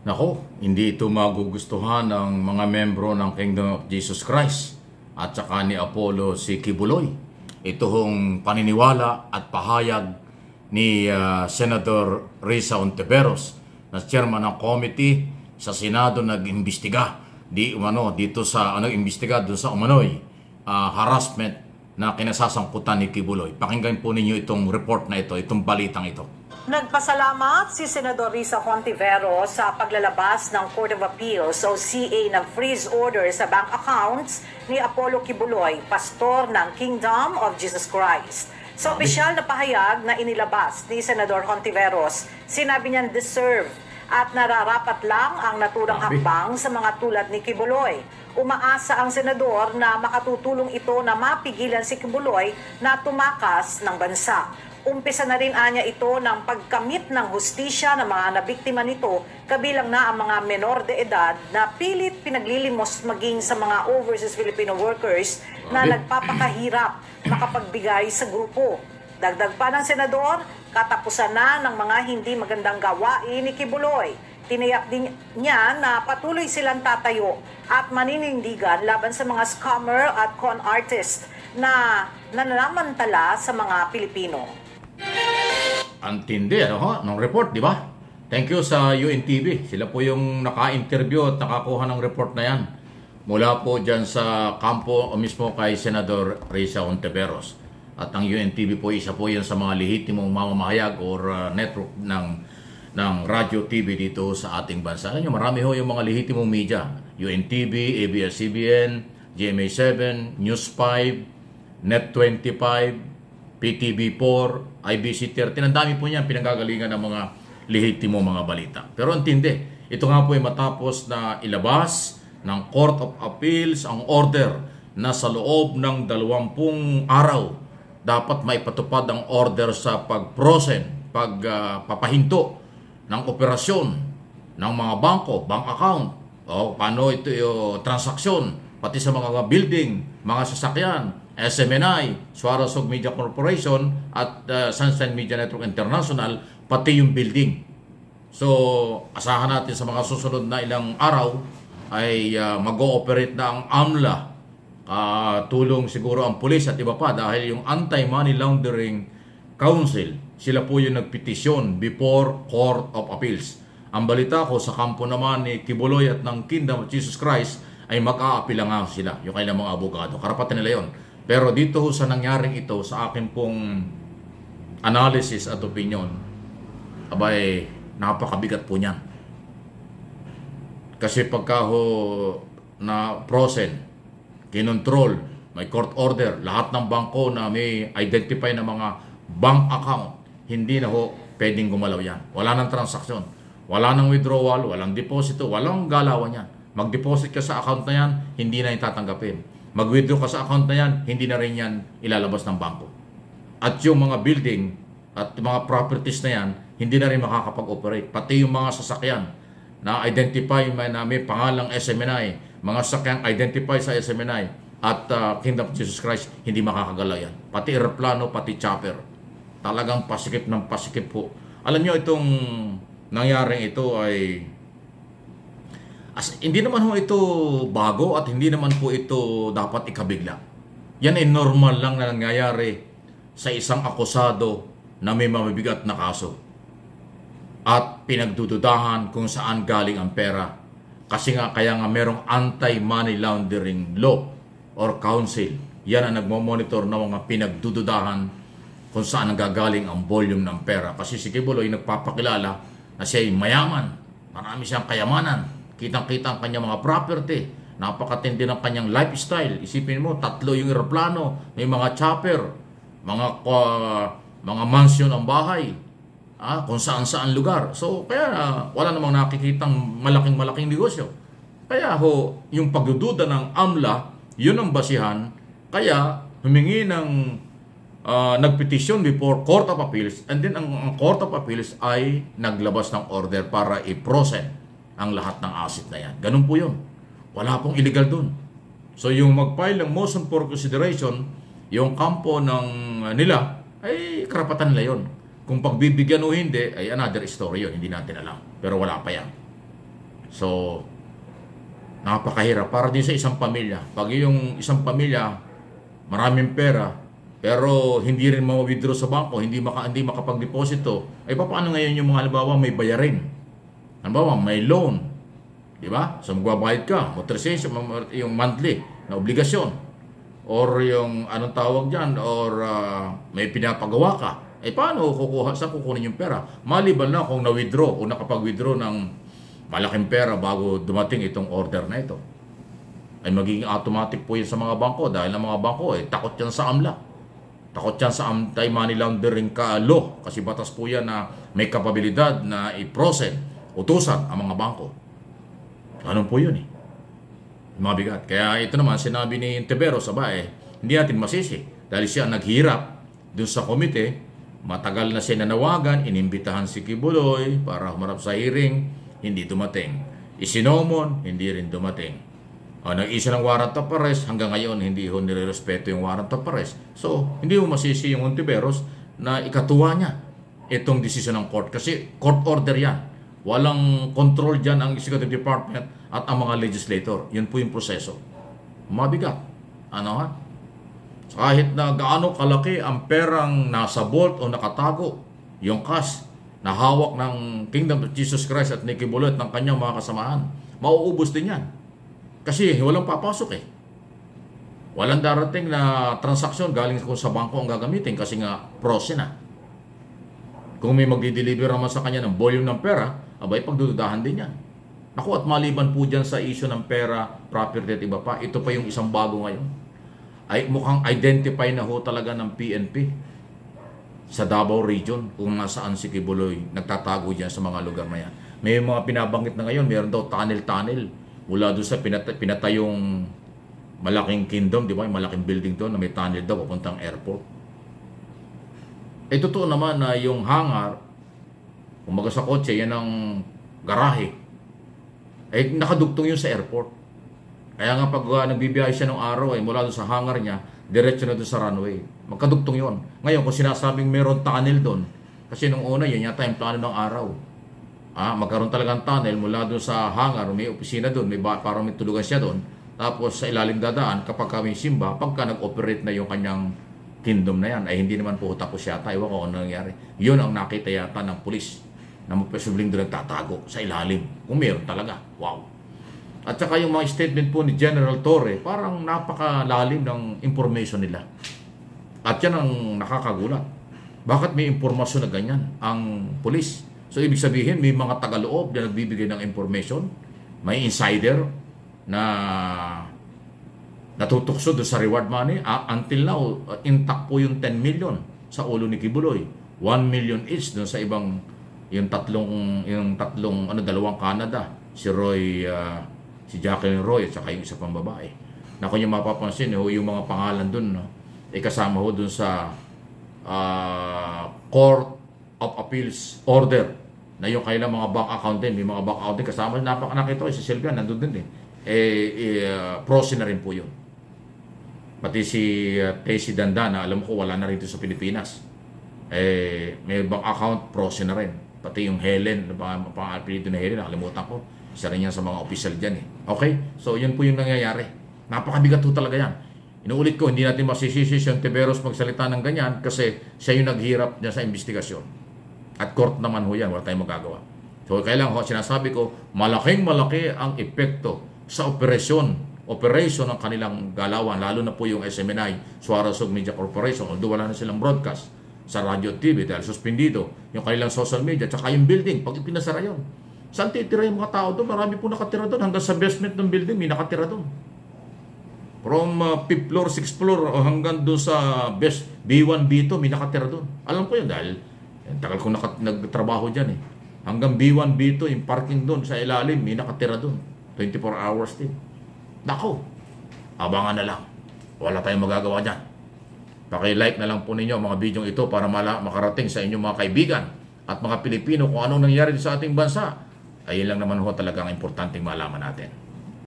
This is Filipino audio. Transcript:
Nako, hindi ito magugustuhan ng mga membro ng Kingdom of Jesus Christ at saka ni Apollo si Kibuloy. Ito hong paniniwala at pahayag ni Senator Risa Hontiveros na chairman ng committee sa Senado nag-imbestiga dito sa nag-imbestiga doon sa umano'y harassment na kinasasangkutan ni Kibuloy. Pakinggan po ninyo itong report na ito, itong balitang ito. Nagpasalamat si Senador Risa Hontiveros sa paglalabas ng Court of Appeals o CA ng freeze order sa bank accounts ni Apollo Kibuloy, pastor ng Kingdom of Jesus Christ. Sa opisyal na pahayag na inilabas ni Senador Hontiveros, sinabi niyang deserve at nararapat lang ang naturang hakbang sa mga tulad ni Kibuloy. Umaasa ang senador na makatutulong ito na mapigilan si Kibuloy na tumakas ng bansa. Umpisa na rin anya ito ng pagkamit ng hustisya ng mga nabiktima nito, kabilang na ang mga menor de edad na pilit pinaglilimos maging sa mga overseas Filipino workers na nagpapakahirap makapagbigay sa grupo. Dagdag pa ng senador, katapusan na ng mga hindi magandang gawain ni Kibuloy. Tiniyak din niya na patuloy silang tatayo at maninindigan laban sa mga scammer at con artist na nananamantala sa mga Pilipino. Antindi, ng report, di ba? Thank you sa UNTV. Sila po yung naka-interview at nakakuha ng report na yan. Mula po dyan sa kampo o mismo kay Senador Risa Hontiveros. At ang UNTV po, isa po yan sa mga lehitimong mamamahayag or network ng radio TV dito sa ating bansa. Alam nyo, marami ho yung mga lehitimong media. UNTV, ABS-CBN, GMA7, News 5, Net25, PTV4, IBC13, ang dami po niyan pinanggagalingan ng mga lehitimo mga balita. Pero antindi, ito nga po ay matapos na ilabas ng Court of Appeals ang order na sa loob ng 20 araw dapat maipatupad ang order sa pagpapahinto ng operasyon ng mga bangko, bank account, o paano ito yung transaksyon, pati sa mga building, mga sasakyan, SMNI, Suarezog Media Corporation at Sunshine Media Network International, pati yung building. So, asahan natin sa mga susunod na ilang araw ay mag-ooperate na ang AMLA. Tulong siguro ang pulis at iba pa dahil yung Anti-Money Laundering Council, sila po yung nagpetisyon before Court of Appeals. Ang balita ko sa kampo naman ni Kibuloy at ng Kingdom of Jesus Christ ay mag-aapila nga sila, yung kailang mga abogado. Karapatan nila yon. Pero dito sa nangyaring ito, sa akin pong analysis at opinion, abay, napakabigat po niyan. Kasi pagka ho na frozen, kinontrol, may court order, lahat ng bangko na may identify na mga bank account, hindi na ho pwedeng gumalaw yan. Wala nang transaksyon, wala nang withdrawal, walang deposito, walang galawan yan. Mag-deposit ka sa account na yan, hindi na yung tatanggapin. Mag-withdraw ka sa account na yan, hindi na rin yan ilalabas ng bangko. At yung mga building at mga properties na yan, hindi na rin makakapag-operate. Pati yung mga sasakyan na identify na may pangalang SMNI, mga sasakyang identify sa SMNI at Kingdom of Jesus Christ, hindi makakagalaw yan. Pati aeroplano, pati chopper. Talagang pasikip ng pasikip po. Alam nyo, itong nangyaring ito ay hindi naman ho ito bago at hindi naman po ito dapat ikabigla. Yan ay normal lang na nangyayari sa isang akusado na may mabibigat na kaso. At pinagdududahan kung saan galing ang pera. Kasi nga kaya nga merong anti-money laundering law or council. Yan ang nagmamonitor ng mga pinagdududahan kung saan nanggagaling ang volume ng pera. Kasi si Kibuloy nagpapakilala na siya ay mayaman. Marami siyang kayamanan. Kitang-kita ang kanyang mga property. Napakatindi ng kanyang lifestyle. Isipin mo, 3 yung aeroplano, may mga chopper, mga mansion ang bahay, kung saan-saan lugar. So, kaya wala namang nakikitang malaking-malaking negosyo. Kaya yung pagdududa ng AMLA, yun ang basihan. Kaya humingi ng nagpetisyon before Court of Appeals, and then ang Court of Appeals ay naglabas ng order para i-process ang lahat ng asset na yan. Ganun po yun. Wala pong illegal dun. So yung mag-file ng motion for consideration, yung kampo ng nila, ay karapatan nila yun. Kung pagbibigyan o hindi, ay another story yun. Hindi natin alam. Pero wala pa yan. So, napakahirap para din sa isang pamilya. Pag yung isang pamilya, maraming pera, pero hindi rin ma-withdraw sa bangko, hindi makapag-deposito, ay paano ngayon yung mga halimbawa may bayarin? Halimbawa, may loan, di ba? So, magbabayad ka, motorization, yung monthly na obligasyon. Or yung anong tawag dyan, or may pinapagawa ka, eh paano saan kukunin yung pera? Maliban na kung na-withdraw o nakapag-withdraw ng malaking pera bago dumating itong order na ito. Ay magiging automatic po yun sa mga bangko dahil ang mga bangko takot yan sa AMLA. Takot yan sa anti-money laundering law kasi batas po yan na may kapabilidad na i-process, utusan ang mga bangko. Ganun po yun mabigat. Kaya ito naman, sinabi ni Ontiveros, hindi natin masisi. Dahil siya naghirap dun sa komite, matagal na siya nanawagan, inimbitahan si Kibuloy para humarap sa hearing, hindi dumating. Isinomon, hindi rin dumating. Nag-isa ng warrant of arrest, hanggang ngayon hindi ho nirerespeto yung warrant of arrest. So, hindi mo masisi yung Ontiveros na ikatuwa niya itong desisyon ng court. Kasi court order yan. Walang control dyan ang executive department at ang mga legislator. Yun po yung proseso. Mabigat. Kahit na gaano kalaki ang perang nasa vault o nakatago, yung cash na hawak ng Kingdom of Jesus Christ at ni Kibuloy at ng kanyang mga kasamahan, mauubos din yan. Kasi walang papasok Walang darating na transaksyon galing kung sa bangko ang gagamitin kasi nga frozen na. Kung may magdi-deliver naman sa kanya ng volume ng pera, pagdududahan din yan. Naku, at maliban po dyan sa issue ng pera, property at iba pa, ito pa yung isang bago ngayon. Ay mukhang identify na ho talaga ng PNP sa Davao region kung nasaan si Kibuloy nagtatago dyan sa mga lugar na yan. May mga pinabanggit na ngayon, mayroon daw tunnel mula doon sa pinatayong malaking kingdom, di ba? Yung malaking building doon na may tunnel daw papuntang airport. Totoo naman na yung hangar, kumaga sa kotse, yan ang garahe. Nakadugtong yun sa airport. Kaya nga pag nagbibiyahe siya ng araw, mula doon sa hangar niya, diretso na doon sa runway. Magkadugtong yun. Ngayon, kung sinasabing meron tunnel doon, kasi nung una, yun yata yung plano ng araw. Magkaroon talagang tunnel mula doon sa hangar, may opisina doon, parang may tulugan siya doon. Tapos sa ilalim dadaan, kapag kami simba, pagka nag-operate na yung kanyang kingdom na yan, ay hindi naman po tapos yata. Iwan ko ano nangyari. Yun ang nakita yata ng pulis na magpasubling doon nagtatago sa ilalim. Kung meron talaga. Wow. At saka yung mga statement po ni General Torre, parang napakalalim ng information nila. At yan ang nakakagulat. Bakit may impormasyon na ganyan ang pulis? So ibig sabihin, may mga tagaloob na nagbibigay ng information, may insider na natutukso doon sa reward money. Until now, intact po yung 10 million sa ulo ni Kibuloy. 1 million each doon sa ibang yung tatlong dalawang Canada, si Roy, si Jacqueline Roy at saka yung isa pang babae. Na kung yung mapapansin, yung mga pangalan doon, kasama ho doon sa Court of Appeals order na yung kailang mga bank account din, may mga bank account din kasama. Nakita ko si Sylvia, nandun din frozen na rin po yun. Pati si Tessie Dandana, alam ko wala na rin sa Pilipinas. May bank account, frozen na rin. Pati yung Helen, pang-apelido na Helen, nakalimutan ko. Isa rin yan sa mga official dyan Okay? So, yun po yung nangyayari. Napakabigat po talaga yan. Inuulit ko, hindi natin masisisi si Ontiveros magsalita ng ganyan kasi siya yung naghirap niya sa investigasyon. At court naman ho yan, wala tayong magagawa. So, kailangan ho, sinasabi ko, malaking-malaki ang epekto sa operation ng kanilang galawan, lalo na po yung SMNI, Suarezog Media Corporation, although wala na silang broadcast sa radio TV dahil suspendido yung kanilang social media, tsaka yung building, pag ipinasara yun. Saan titira yung mga tao doon? Marami po nakatira doon. Hanggang sa basement ng building, may nakatira doon. From 5th floor, 6th floor, hanggang doon sa B1, B2, may nakatira doon. Alam ko yun dahil tagal ko nagtrabaho dyan Hanggang B1, B2, yung parking doon sa ilalim, may nakatira doon. 24 hours din. Nako, abangan na lang. Wala tayong magagawa dyan. Paki-like na lang po ninyo mga video ito para makarating sa inyong mga kaibigan at mga Pilipino kung anong nangyari sa ating bansa. Ayun lang naman ho talaga ang importanteng malaman natin.